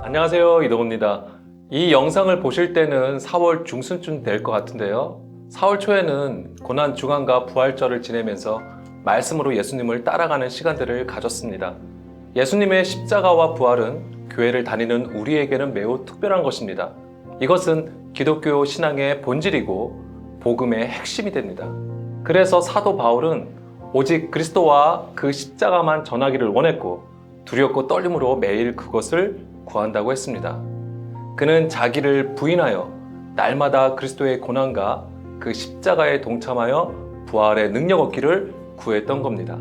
안녕하세요, 이동훈입니다. 이 영상을 보실 때는 4월 중순쯤 될 것 같은데요. 4월 초에는 고난 주간과 부활절을 지내면서 말씀으로 예수님을 따라가는 시간들을 가졌습니다. 예수님의 십자가와 부활은 교회를 다니는 우리에게는 매우 특별한 것입니다. 이것은 기독교 신앙의 본질이고 복음의 핵심이 됩니다. 그래서 사도 바울은 오직 그리스도와 그 십자가만 전하기를 원했고 두렵고 떨림으로 매일 그것을 구한다고 했습니다. 그는 자기를 부인하여 날마다 그리스도의 고난과 그 십자가에 동참하여 부활의 능력 얻기를 구했던 겁니다.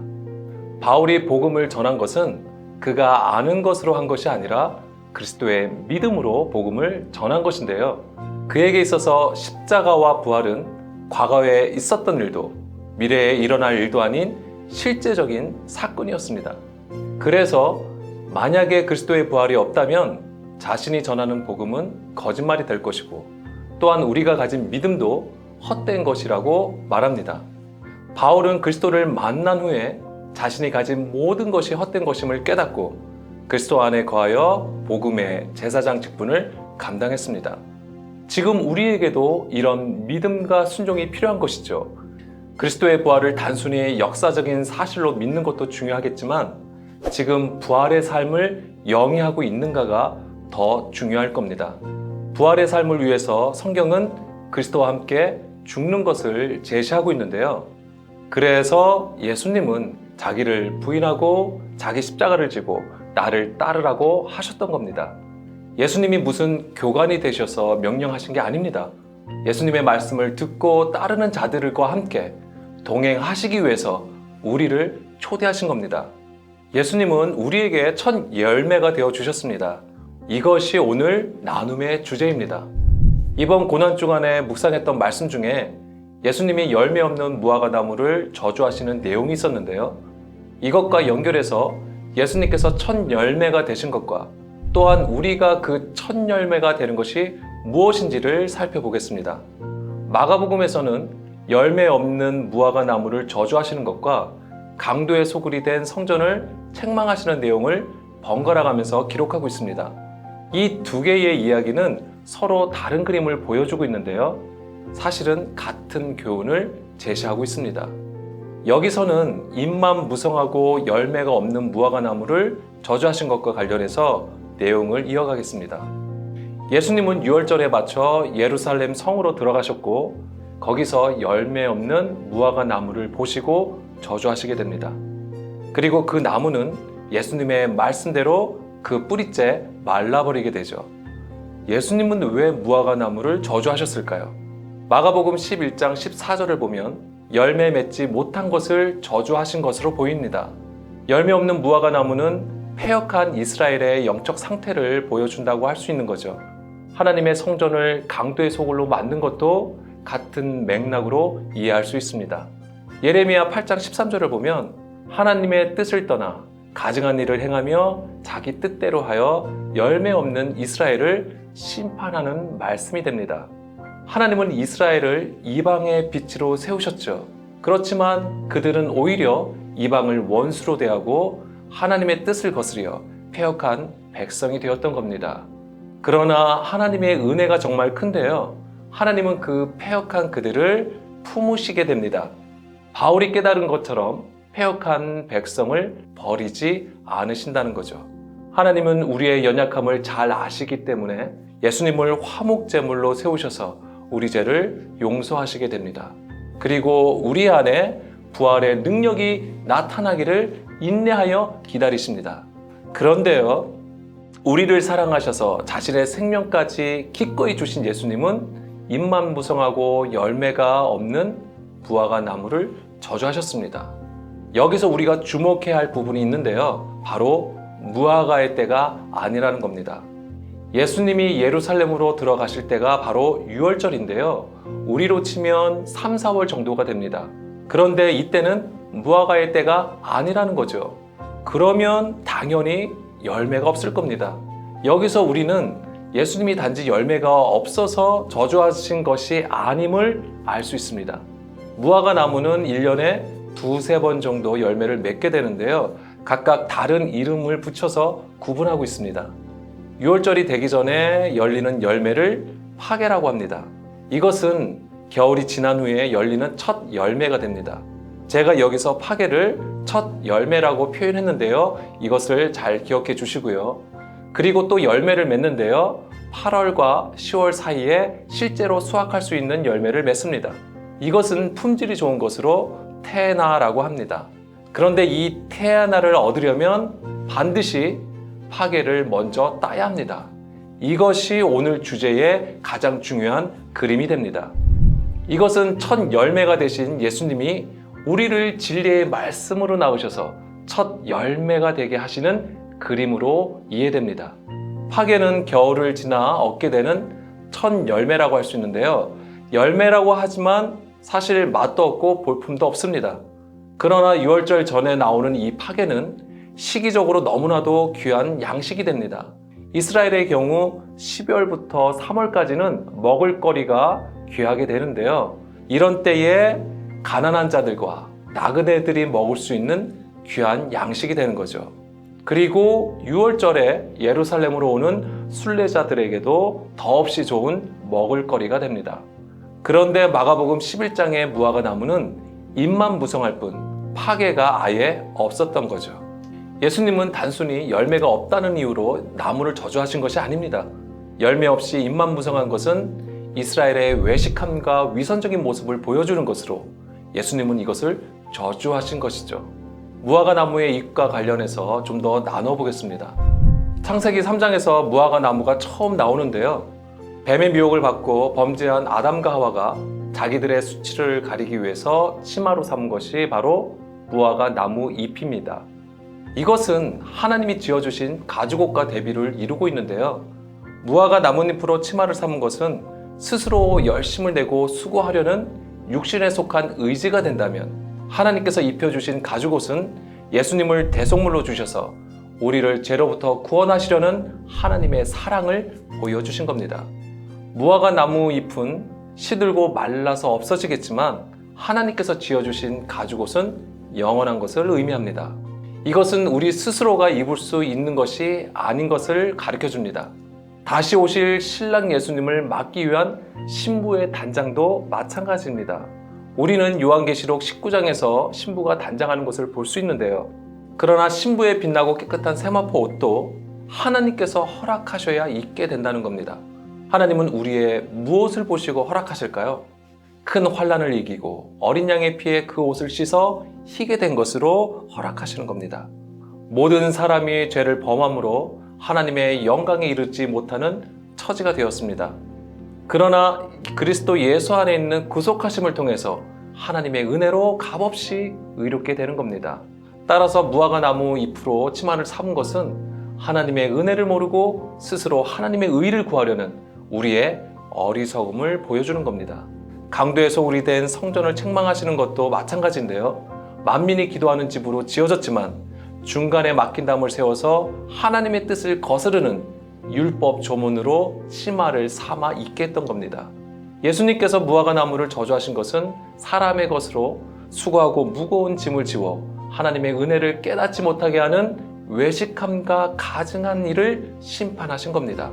바울이 복음을 전한 것은 그가 아는 것으로 한 것이 아니라 그리스도의 믿음으로 복음을 전한 것인데요. 그에게 있어서 십자가와 부활은 과거에 있었던 일도 미래에 일어날 일도 아닌 실제적인 사건이었습니다. 그래서 만약에 그리스도의 부활이 없다면 자신이 전하는 복음은 거짓말이 될 것이고 또한 우리가 가진 믿음도 헛된 것이라고 말합니다. 바울은 그리스도를 만난 후에 자신이 가진 모든 것이 헛된 것임을 깨닫고 그리스도 안에 거하여 복음의 제사장 직분을 감당했습니다. 지금 우리에게도 이런 믿음과 순종이 필요한 것이죠. 그리스도의 부활을 단순히 역사적인 사실로 믿는 것도 중요하겠지만 지금 부활의 삶을 영위하고 있는가가 더 중요할 겁니다. 부활의 삶을 위해서 성경은 그리스도와 함께 죽는 것을 제시하고 있는데요. 그래서 예수님은 자기를 부인하고 자기 십자가를 지고 나를 따르라고 하셨던 겁니다. 예수님이 무슨 교관이 되셔서 명령하신 게 아닙니다. 예수님의 말씀을 듣고 따르는 자들과 함께 동행하시기 위해서 우리를 초대하신 겁니다. 예수님은 우리에게 첫 열매가 되어 주셨습니다. 이것이 오늘 나눔의 주제입니다. 이번 고난 주간에 묵상했던 말씀 중에 예수님이 열매 없는 무화과 나무를 저주하시는 내용이 있었는데요. 이것과 연결해서 예수님께서 첫 열매가 되신 것과 또한 우리가 그 첫 열매가 되는 것이 무엇인지를 살펴보겠습니다. 마가복음에서는 열매 없는 무화과 나무를 저주하시는 것과 강도의 소굴이 된 성전을 책망하시는 내용을 번갈아 가면서 기록하고 있습니다. 이 두 개의 이야기는 서로 다른 그림을 보여주고 있는데요. 사실은 같은 교훈을 제시하고 있습니다. 여기서는 잎만 무성하고 열매가 없는 무화과 나무를 저주하신 것과 관련해서 내용을 이어가겠습니다. 예수님은 유월절에 맞춰 예루살렘 성으로 들어가셨고 거기서 열매 없는 무화과 나무를 보시고 저주하시게 됩니다. 그리고 그 나무는 예수님의 말씀대로 그 뿌리째 말라버리게 되죠. 예수님은 왜 무화과 나무를 저주하셨을까요? 마가복음 11장 14절을 보면 열매 맺지 못한 것을 저주하신 것으로 보입니다. 열매 없는 무화과 나무는 패역한 이스라엘의 영적 상태를 보여준다고 할 수 있는 거죠. 하나님의 성전을 강도의 소굴로 만든 것도 같은 맥락으로 이해할 수 있습니다. 예레미야 8장 13절을 보면 하나님의 뜻을 떠나 가증한 일을 행하며 자기 뜻대로 하여 열매 없는 이스라엘을 심판하는 말씀이 됩니다. 하나님은 이스라엘을 이방의 빛으로 세우셨죠. 그렇지만 그들은 오히려 이방을 원수로 대하고 하나님의 뜻을 거스려 패역한 백성이 되었던 겁니다. 그러나 하나님의 은혜가 정말 큰데요. 하나님은 그 패역한 그들을 품으시게 됩니다. 바울이 깨달은 것처럼 패역한 백성을 버리지 않으신다는 거죠. 하나님은 우리의 연약함을 잘 아시기 때문에 예수님을 화목제물로 세우셔서 우리 죄를 용서하시게 됩니다. 그리고 우리 안에 부활의 능력이 나타나기를 인내하여 기다리십니다. 그런데요, 우리를 사랑하셔서 자신의 생명까지 기꺼이 주신 예수님은 잎만 무성하고 열매가 없는 무화과 나무를 저주하셨습니다. 여기서 우리가 주목해야 할 부분이 있는데요. 바로 무화과의 때가 아니라는 겁니다. 예수님이 예루살렘으로 들어가실 때가 바로 유월절인데요. 우리로 치면 3, 4월 정도가 됩니다. 그런데 이때는 무화과의 때가 아니라는 거죠. 그러면 당연히 열매가 없을 겁니다. 여기서 우리는 예수님이 단지 열매가 없어서 저주하신 것이 아님을 알 수 있습니다. 무화과 나무는 1년에 두세 번 정도 열매를 맺게 되는데요. 각각 다른 이름을 붙여서 구분하고 있습니다. 유월절이 되기 전에 열리는 열매를 파게라고 합니다. 이것은 겨울이 지난 후에 열리는 첫 열매가 됩니다. 제가 여기서 파게를 첫 열매라고 표현했는데요. 이것을 잘 기억해 주시고요. 그리고 또 열매를 맺는데요. 8월과 10월 사이에 실제로 수확할 수 있는 열매를 맺습니다. 이것은 품질이 좋은 것으로 테나라고 합니다. 그런데 이 테나를 얻으려면 반드시 파게를 먼저 따야 합니다. 이것이 오늘 주제의 가장 중요한 그림이 됩니다. 이것은 첫 열매가 되신 예수님이 우리를 진리의 말씀으로 낳으셔서 첫 열매가 되게 하시는 그림으로 이해됩니다. 파게는 겨울을 지나 얻게 되는 첫 열매라고 할 수 있는데요. 열매라고 하지만 사실 맛도 없고 볼품도 없습니다. 그러나 유월절 전에 나오는 이 파게는 시기적으로 너무나도 귀한 양식이 됩니다. 이스라엘의 경우 12월부터 3월까지는 먹을거리가 귀하게 되는데요. 이런 때에 가난한 자들과 나그네들이 먹을 수 있는 귀한 양식이 되는 거죠. 그리고 유월절에 예루살렘으로 오는 순례자들에게도 더없이 좋은 먹을거리가 됩니다. 그런데 마가복음 11장의 무화과 나무는 잎만 무성할 뿐 파게가 아예 없었던 거죠. 예수님은 단순히 열매가 없다는 이유로 나무를 저주하신 것이 아닙니다. 열매 없이 잎만 무성한 것은 이스라엘의 외식함과 위선적인 모습을 보여주는 것으로 예수님은 이것을 저주하신 것이죠. 무화과 나무의 잎과 관련해서 좀 더 나눠보겠습니다. 창세기 3장에서 무화과 나무가 처음 나오는데요. 뱀의 미혹을 받고 범죄한 아담과 하와가 자기들의 수치를 가리기 위해서 치마로 삼은 것이 바로 무화과 나무 잎입니다. 이것은 하나님이 지어주신 가죽옷과 대비를 이루고 있는데요. 무화과 나뭇잎으로 치마를 삼은 것은 스스로 열심을 내고 수고하려는 육신에 속한 의지가 된다면 하나님께서 입혀주신 가죽옷은 예수님을 대속물로 주셔서 우리를 죄로부터 구원하시려는 하나님의 사랑을 보여주신 겁니다. 무화과 나무 잎은 시들고 말라서 없어지겠지만 하나님께서 지어주신 가죽옷은 영원한 것을 의미합니다. 이것은 우리 스스로가 입을 수 있는 것이 아닌 것을 가르쳐 줍니다. 다시 오실 신랑 예수님을 맞기 위한 신부의 단장도 마찬가지입니다. 우리는 요한계시록 19장에서 신부가 단장하는 것을 볼 수 있는데요. 그러나 신부의 빛나고 깨끗한 세마포 옷도 하나님께서 허락하셔야 입게 된다는 겁니다. 하나님은 우리의 무엇을 보시고 허락하실까요? 큰 환난을 이기고 어린 양의 피에 그 옷을 씻어 희게 된 것으로 허락하시는 겁니다. 모든 사람이 죄를 범함으로 하나님의 영광에 이르지 못하는 처지가 되었습니다. 그러나 그리스도 예수 안에 있는 구속하심을 통해서 하나님의 은혜로 값없이 의롭게 되는 겁니다. 따라서 무화과 나무 잎으로 치마를 삼은 것은 하나님의 은혜를 모르고 스스로 하나님의 의를 구하려는 우리의 어리석음을 보여주는 겁니다. 강도의 소굴이 된 성전을 책망하시는 것도 마찬가지인데요. 만민이 기도하는 집으로 지어졌지만 중간에 막힌 담을 세워서 하나님의 뜻을 거스르는 율법 조문으로 치마를 삼아 입게 했던 겁니다. 예수님께서 무화과 나무를 저주하신 것은 사람의 것으로 수고하고 무거운 짐을 지워 하나님의 은혜를 깨닫지 못하게 하는 외식함과 가증한 일을 심판하신 겁니다.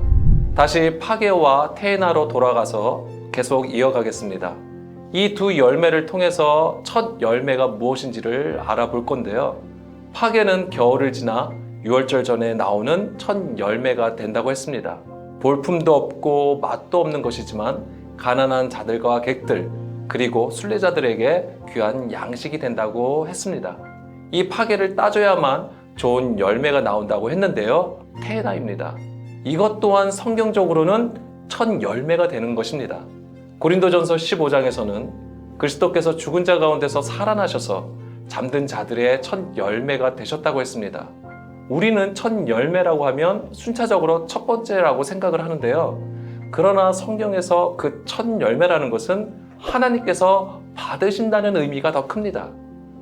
다시 파게와 테에나로 돌아가서 계속 이어가겠습니다. 이 두 열매를 통해서 첫 열매가 무엇인지를 알아볼 건데요. 파게는 겨울을 지나 유월절 전에 나오는 첫 열매가 된다고 했습니다. 볼품도 없고 맛도 없는 것이지만 가난한 자들과 객들 그리고 순례자들에게 귀한 양식이 된다고 했습니다. 이 파게를 따줘야만 좋은 열매가 나온다고 했는데요. 테에나입니다. 이것 또한 성경적으로는 첫 열매가 되는 것입니다. 고린도전서 15장에서는 그리스도께서 죽은 자 가운데서 살아나셔서 잠든 자들의 첫 열매가 되셨다고 했습니다. 우리는 첫 열매라고 하면 순차적으로 첫 번째라고 생각을 하는데요. 그러나 성경에서 그 첫 열매라는 것은 하나님께서 받으신다는 의미가 더 큽니다.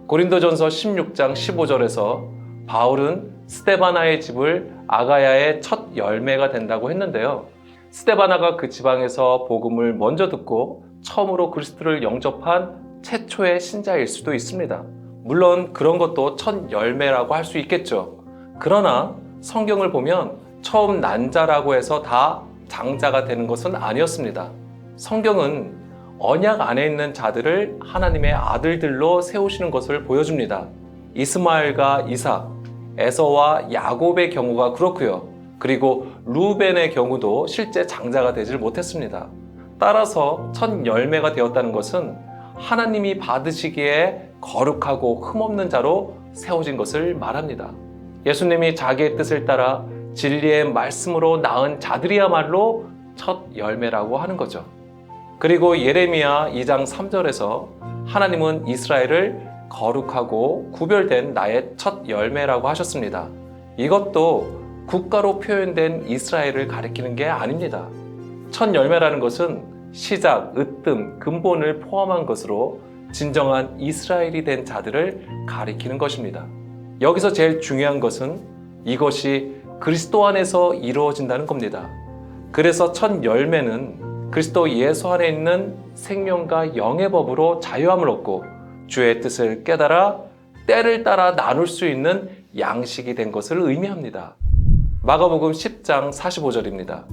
고린도전서 16장 15절에서 바울은 스데바나의 집을 아가야의 첫 열매가 된다고 했는데요. 스데바나가 그 지방에서 복음을 먼저 듣고 처음으로 그리스도를 영접한 최초의 신자일 수도 있습니다. 물론 그런 것도 첫 열매라고 할 수 있겠죠. 그러나 성경을 보면 처음 난 자라고 해서 다 장자가 되는 것은 아니었습니다. 성경은 언약 안에 있는 자들을 하나님의 아들들로 세우시는 것을 보여줍니다. 이스마엘과 이삭, 에서와 야곱의 경우가 그렇고요. 그리고 루벤의 경우도 실제 장자가 되질 못했습니다. 따라서 첫 열매가 되었다는 것은 하나님이 받으시기에 거룩하고 흠없는 자로 세워진 것을 말합니다. 예수님이 자기의 뜻을 따라 진리의 말씀으로 낳은 자들이야말로 첫 열매라고 하는 거죠. 그리고 예레미야 2장 3절에서 하나님은 이스라엘을 거룩하고 구별된 나의 첫 열매라고 하셨습니다. 이것도 국가로 표현된 이스라엘을 가리키는 게 아닙니다. 첫 열매라는 것은 시작, 으뜸, 근본을 포함한 것으로 진정한 이스라엘이 된 자들을 가리키는 것입니다. 여기서 제일 중요한 것은 이것이 그리스도 안에서 이루어진다는 겁니다. 그래서 첫 열매는 그리스도 예수 안에 있는 생명과 영의 법으로 자유함을 얻고 주의 뜻을 깨달아 때를 따라 나눌 수 있는 양식이 된 것을 의미합니다. 마가복음 10장 45절입니다.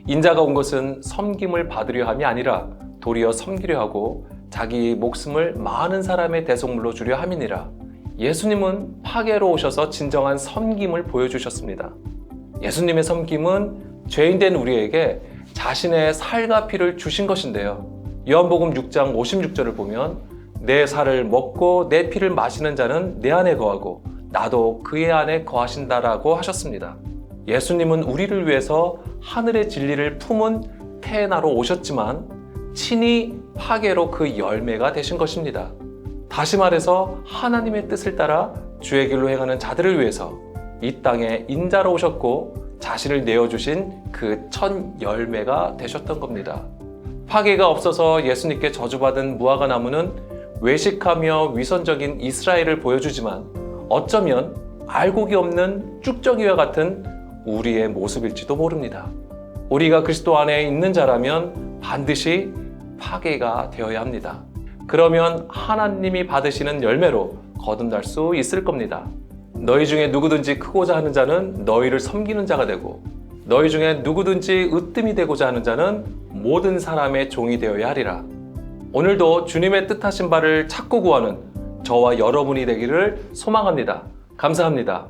인자가 온 것은 섬김을 받으려 함이 아니라 도리어 섬기려 하고 자기 목숨을 많은 사람의 대속물로 주려 함이니라. 예수님은 파괴로 오셔서 진정한 섬김을 보여주셨습니다. 예수님의 섬김은 죄인된 우리에게 자신의 살과 피를 주신 것인데요. 요한복음 6장 56절을 보면 내 살을 먹고 내 피를 마시는 자는 내 안에 거하고 나도 그의 안에 거하신다라고 하셨습니다. 예수님은 우리를 위해서 하늘의 진리를 품은 태나로 오셨지만 친히 파괴로 그 열매가 되신 것입니다. 다시 말해서 하나님의 뜻을 따라 주의 길로 행하는 자들을 위해서 이 땅에 인자로 오셨고 자신을 내어주신 그 첫 열매가 되셨던 겁니다. 파괴가 없어서 예수님께 저주받은 무화과 나무는 외식하며 위선적인 이스라엘을 보여주지만 어쩌면 알곡이 없는 쭉정이와 같은 우리의 모습일지도 모릅니다. 우리가 그리스도 안에 있는 자라면 반드시 파괴가 되어야 합니다. 그러면 하나님이 받으시는 열매로 거듭날 수 있을 겁니다. 너희 중에 누구든지 크고자 하는 자는 너희를 섬기는 자가 되고 너희 중에 누구든지 으뜸이 되고자 하는 자는 모든 사람의 종이 되어야 하리라. 오늘도 주님의 뜻하신 바를 찾고 구하는 저와 여러분이 되기를 소망합니다. 감사합니다.